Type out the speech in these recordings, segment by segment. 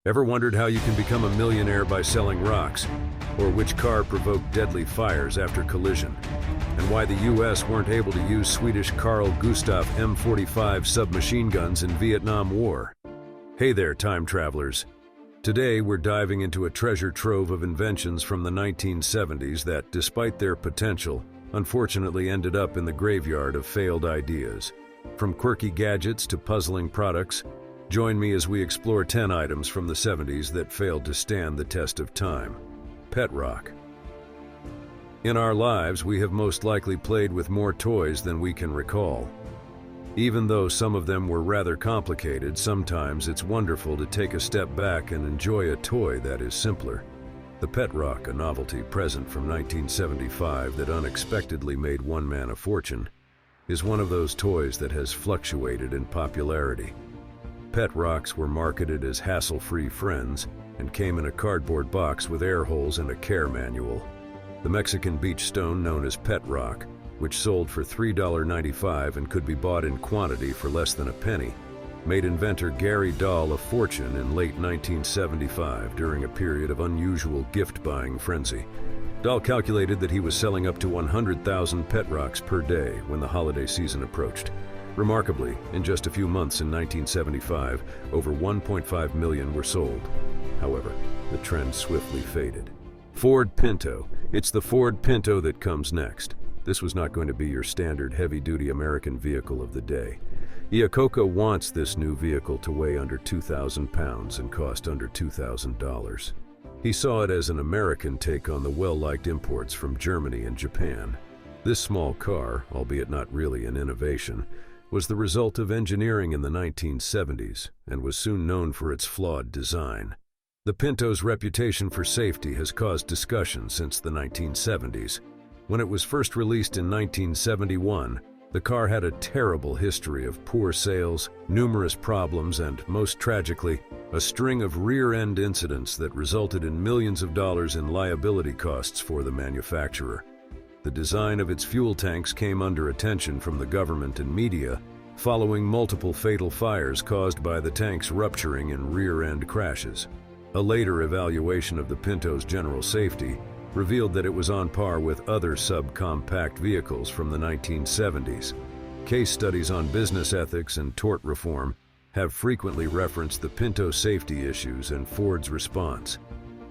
Ever wondered how you can become a millionaire by selling rocks? Or which car provoked deadly fires after collision? And why the US weren't able to use Swedish Carl Gustaf M45 submachine guns in Vietnam War? Hey there, time travelers. Today we're diving into a treasure trove of inventions from the 1970s that, despite their potential, unfortunately ended up in the graveyard of failed ideas. From quirky gadgets to puzzling products, join me as we explore 10 items from the 70s that failed to stand the test of time. Pet rock. In our lives, we have most likely played with more toys than we can recall. Even though some of them were rather complicated, sometimes it's wonderful to take a step back and enjoy a toy that is simpler. The pet rock, a novelty present from 1975 that unexpectedly made one man a fortune, is one of those toys that has fluctuated in popularity. Pet rocks were marketed as hassle-free friends and came in a cardboard box with air holes and a care manual. The Mexican beach stone known as pet rock, which sold for $3.95 and could be bought in quantity for less than a penny, made inventor Gary Dahl a fortune in late 1975 during a period of unusual gift-buying frenzy. Dahl calculated that he was selling up to 100,000 pet rocks per day when the holiday season approached. Remarkably, in just a few months in 1975, over 1.5 million were sold. However, the trend swiftly faded. Ford Pinto. It's the Ford Pinto that comes next. This was not going to be your standard heavy-duty American vehicle of the day. Iacocca wants this new vehicle to weigh under 2,000 pounds and cost under $2,000. He saw it as an American take on the well-liked imports from Germany and Japan. This small car, albeit not really an innovation, was the result of engineering in the 1970s and was soon known for its flawed design. The Pinto's reputation for safety has caused discussion since the 1970s. When it was first released in 1971, the car had a terrible history of poor sales, numerous problems, and, most tragically, a string of rear-end incidents that resulted in millions of dollars in liability costs for the manufacturer. The design of its fuel tanks came under attention from the government and media following multiple fatal fires caused by the tanks rupturing in rear-end crashes. A later evaluation of the Pinto's general safety revealed that it was on par with other subcompact vehicles from the 1970s. Case studies on business ethics and tort reform have frequently referenced the Pinto safety issues and Ford's response.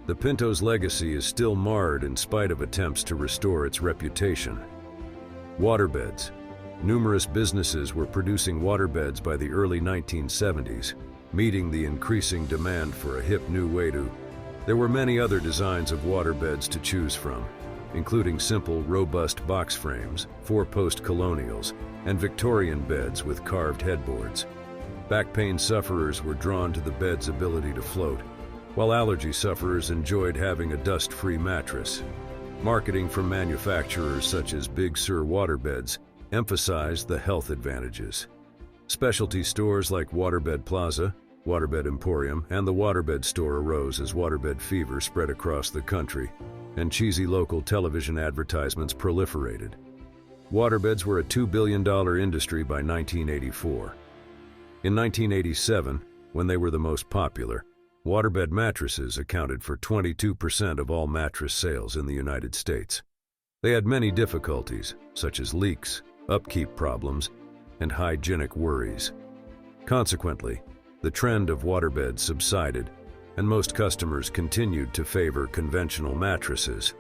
The Pinto's legacy is still marred in spite of attempts to restore its reputation. Waterbeds. Numerous businesses were producing waterbeds by the early 1970s, meeting the increasing demand for a hip new way to. There were many other designs of waterbeds to choose from, including simple, robust box frames, four-post colonials, and Victorian beds with carved headboards. Back pain sufferers were drawn to the bed's ability to float, while allergy sufferers enjoyed having a dust-free mattress. Marketing from manufacturers such as Big Sur Waterbeds emphasized the health advantages. Specialty stores like Waterbed Plaza, Waterbed Emporium, and the Waterbed Store arose as waterbed fever spread across the country, and cheesy local television advertisements proliferated. Waterbeds were a $2 billion industry by 1984. In 1987, when they were the most popular, waterbed mattresses accounted for 22% of all mattress sales in the United States. They had many difficulties, such as leaks, upkeep problems, and hygienic worries. Consequently, the trend of waterbeds subsided, and most customers continued to favor conventional mattresses.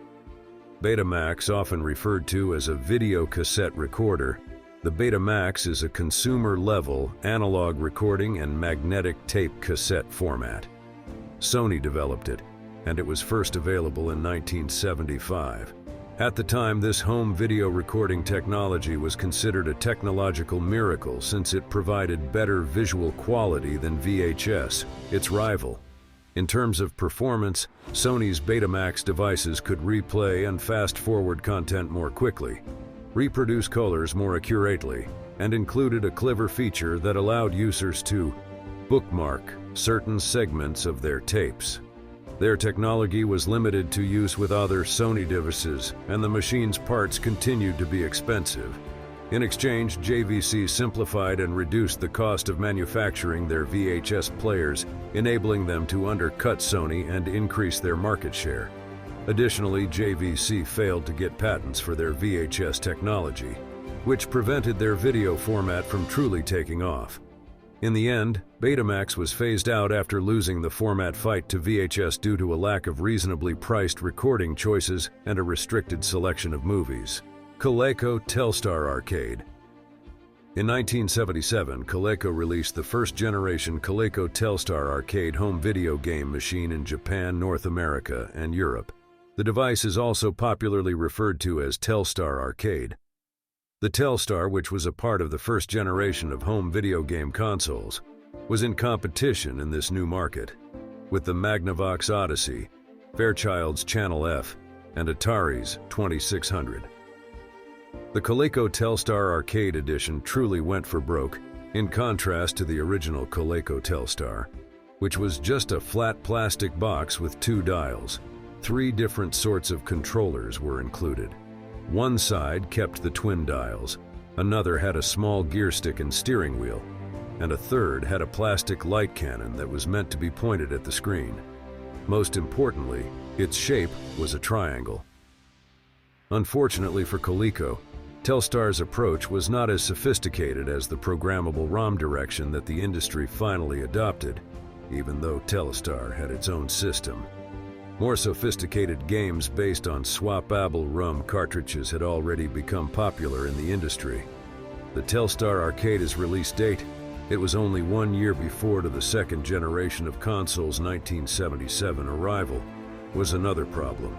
Betamax, often referred to as a video cassette recorder, the Betamax is a consumer-level analog recording and magnetic tape cassette format. Sony developed it, and it was first available in 1975. At the time, this home video recording technology was considered a technological miracle since it provided better visual quality than VHS, its rival. In terms of performance, Sony's Betamax devices could replay and fast-forward content more quickly, reproduce colors more accurately, and included a clever feature that allowed users to bookmark certain segments of their tapes. Their technology was limited to use with other Sony devices, and the machine's parts continued to be expensive. In exchange, JVC simplified and reduced the cost of manufacturing their VHS players, enabling them to undercut Sony and increase their market share. Additionally, JVC failed to get patents for their VHS technology, which prevented their video format from truly taking off. In the end, Betamax was phased out after losing the format fight to VHS due to a lack of reasonably priced recording choices and a restricted selection of movies. Coleco Telstar Arcade. In 1977, Coleco released the first-generation Coleco Telstar arcade home video game machine in Japan, North America, and Europe. The device is also popularly referred to as Telstar Arcade. The Telstar, which was a part of the first generation of home video game consoles, was in competition in this new market, with the Magnavox Odyssey, Fairchild's Channel F, and Atari's 2600. The Coleco Telstar Arcade Edition truly went for broke, in contrast to the original Coleco Telstar, which was just a flat plastic box with 2 dials. 3 different sorts of controllers were included. One side kept the twin dials, another had a small gear stick and steering wheel, and a third had a plastic light cannon that was meant to be pointed at the screen. Most importantly, its shape was a triangle. Unfortunately for Coleco, Telstar's approach was not as sophisticated as the programmable ROM direction that the industry finally adopted, even though Telstar had its own system. More sophisticated games based on swappable ROM cartridges had already become popular in the industry. The Telstar Arcade's release date, it was only 1 year before to the second generation of consoles' 1977 arrival, was another problem.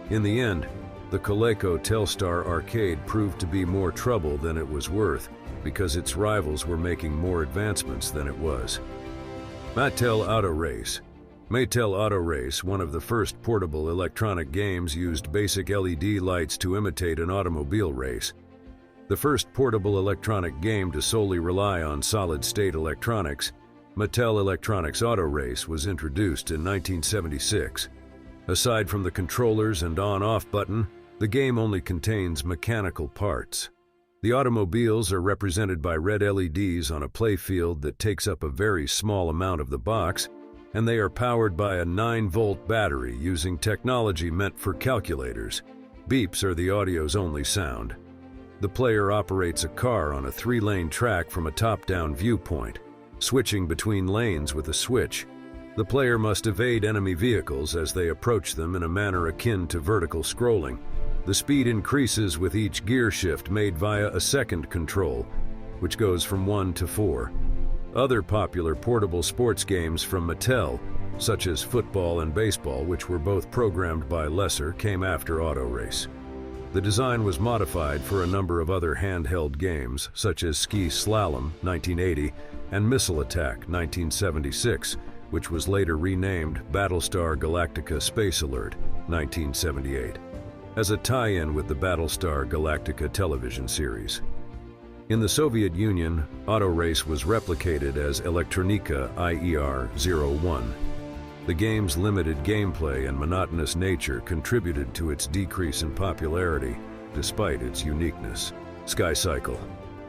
In the end, the Coleco Telstar Arcade proved to be more trouble than it was worth because its rivals were making more advancements than it was. Mattel Auto Race. Mattel Auto Race, one of the first portable electronic games, used basic LED lights to imitate an automobile race. The first portable electronic game to solely rely on solid-state electronics, Mattel Electronics Auto Race was introduced in 1976. Aside from the controllers and on-off button, the game only contains mechanical parts. The automobiles are represented by red LEDs on a playfield that takes up a very small amount of the box, and they are powered by a 9-volt battery using technology meant for calculators. Beeps are the audio's only sound. The player operates a car on a 3-lane track from a top-down viewpoint, switching between lanes with a switch. The player must evade enemy vehicles as they approach them in a manner akin to vertical scrolling. The speed increases with each gear shift made via a second control, which goes from 1 to 4. Other popular portable sports games from Mattel, such as football and baseball, which were both programmed by Lesser, came after Auto Race. The design was modified for a number of other handheld games, such as Ski Slalom, 1980, and Missile Attack, 1976, which was later renamed Battlestar Galactica Space Alert, 1978, as a tie-in with the Battlestar Galactica television series. In the Soviet Union, Auto Race was replicated as Elektronika IER-01. The game's limited gameplay and monotonous nature contributed to its decrease in popularity, despite its uniqueness. Sky Cycle.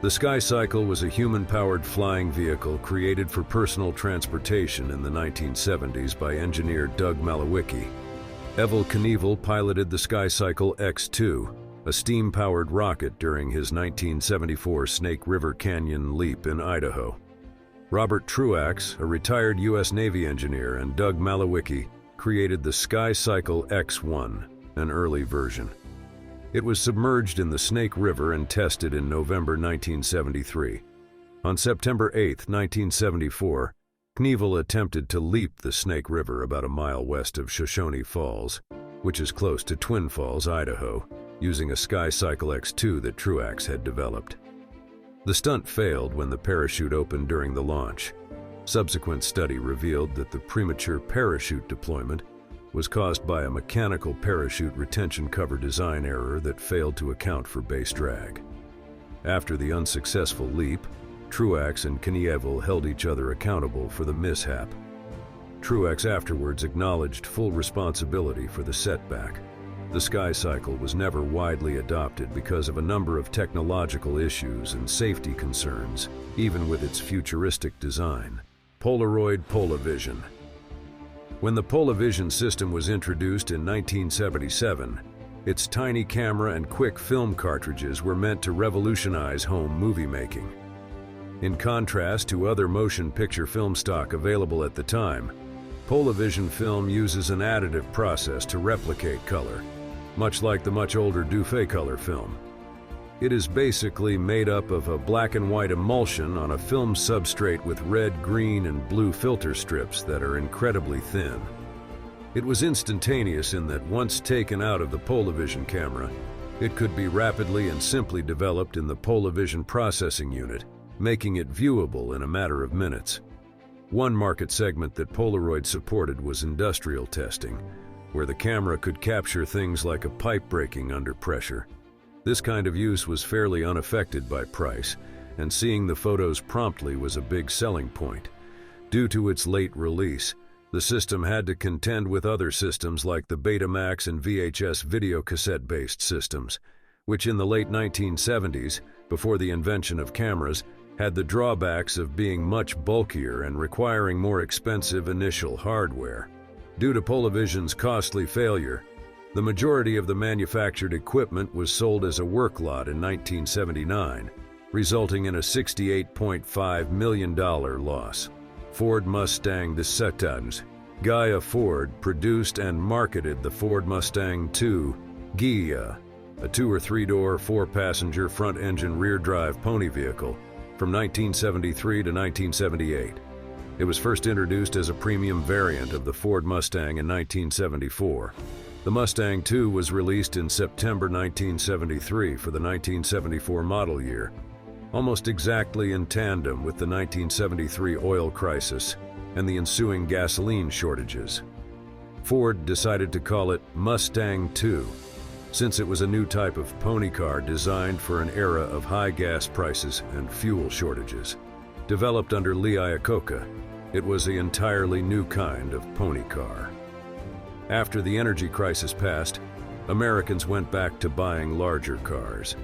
The Sky Cycle was a human-powered flying vehicle created for personal transportation in the 1970s by engineer Doug Malowicki. Evel Knievel piloted the Sky Cycle X2, a steam-powered rocket during his 1974 Snake River Canyon leap in Idaho. Robert Truax, a retired U.S. Navy engineer, and Doug Malowicki created the Sky Cycle X1, an early version. It was submerged in the Snake River and tested in November 1973. On September 8, 1974, Knievel attempted to leap the Snake River about a mile west of Shoshone Falls, which is close to Twin Falls, Idaho, using a Sky Cycle X2 that Truax had developed. The stunt failed when the parachute opened during the launch. Subsequent study revealed that the premature parachute deployment was caused by a mechanical parachute retention cover design error that failed to account for base drag. After the unsuccessful leap, Truax and Knievel held each other accountable for the mishap. Truax afterwards acknowledged full responsibility for the setback. the Sky Cycle was never widely adopted because of a number of technological issues and safety concerns, even with its futuristic design. Polaroid Polavision. When the Polavision system was introduced in 1977, its tiny camera and quick film cartridges were meant to revolutionize home movie making. In contrast to other motion picture film stock available at the time, Polavision film uses an additive process to replicate color, much like the much older Dufay-color film. It is basically made up of a black and white emulsion on a film substrate with red, green, and blue filter strips that are incredibly thin. It was instantaneous in that once taken out of the Polavision camera, it could be rapidly and simply developed in the Polavision processing unit, making it viewable in a matter of minutes. One market segment that Polaroid supported was industrial testing, where the camera could capture things like a pipe breaking under pressure. This kind of use was fairly unaffected by price, and seeing the photos promptly was a big selling point. Due to its late release, the system had to contend with other systems like the Betamax and VHS videocassette-based systems, which in the late 1970s, before the invention of cameras, had the drawbacks of being much bulkier and requiring more expensive initial hardware. Due to Polavision's costly failure, the majority of the manufactured equipment was sold as a work lot in 1979, resulting in a $68.5 million loss. Ford Mustang the Settans. Ghia Ford produced and marketed the Ford Mustang II Ghia, a 2- or 3-door, 4-passenger front-engine rear-drive pony vehicle, from 1973 to 1978. It was first introduced as a premium variant of the Ford Mustang in 1974. The Mustang II was released in September 1973 for the 1974 model year, almost exactly in tandem with the 1973 oil crisis and the ensuing gasoline shortages. Ford decided to call it Mustang II, since it was a new type of pony car designed for an era of high gas prices and fuel shortages. Developed under Lee Iacocca, it was an entirely new kind of pony car. After the energy crisis passed, Americans went back to buying larger cars.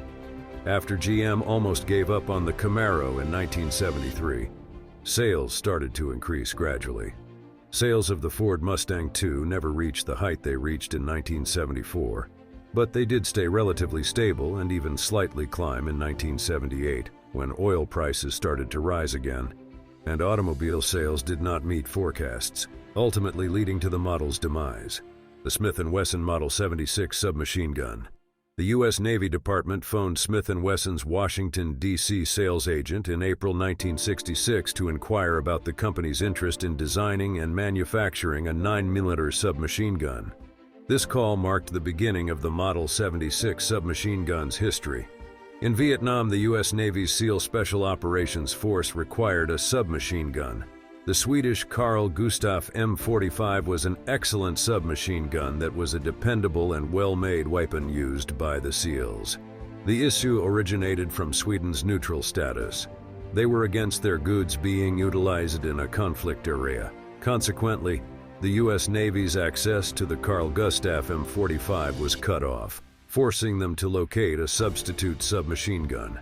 After GM almost gave up on the Camaro in 1973, sales started to increase gradually. Sales of the Ford Mustang II never reached the height they reached in 1974, but they did stay relatively stable and even slightly climb in 1978, when oil prices started to rise again, and automobile sales did not meet forecasts, ultimately leading to the model's demise. The Smith & Wesson Model 76 submachine gun. The U.S. Navy Department phoned Smith & Wesson's Washington, D.C. sales agent in April 1966 to inquire about the company's interest in designing and manufacturing a 9mm submachine gun. This call marked the beginning of the Model 76 submachine gun's history. In Vietnam, the U.S. Navy's SEAL Special Operations Force required a submachine gun. The Swedish Carl Gustaf M45 was an excellent submachine gun that was a dependable and well-made weapon used by the SEALs. The issue originated from Sweden's neutral status. They were against their goods being utilized in a conflict area. Consequently, the U.S. Navy's access to the Carl Gustaf M45 was cut off, forcing them to locate a substitute submachine gun.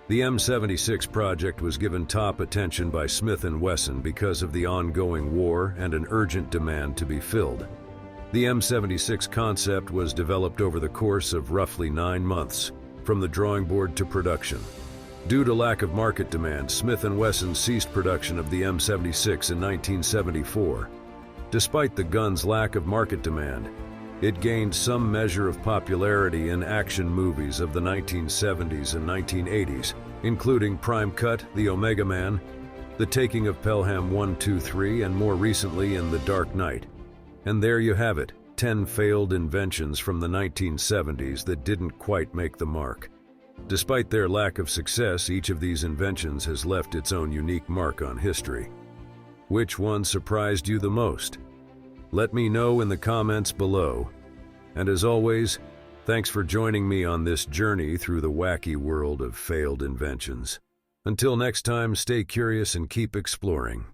The M76 project was given top attention by Smith & Wesson because of the ongoing war and an urgent demand to be filled. The M76 concept was developed over the course of roughly 9 months, from the drawing board to production. Due to lack of market demand, Smith & Wesson ceased production of the M76 in 1974. Despite the gun's lack of market demand, it gained some measure of popularity in action movies of the 1970s and 1980s, including Prime Cut, The Omega Man, The Taking of Pelham 1, 2, 3, and more recently in The Dark Knight. And there you have it, 10 failed inventions from the 1970s that didn't quite make the mark. Despite their lack of success, each of these inventions has left its own unique mark on history. Which one surprised you the most? Let me know in the comments below. And as always, thanks for joining me on this journey through the wacky world of failed inventions. Until next time, stay curious and keep exploring.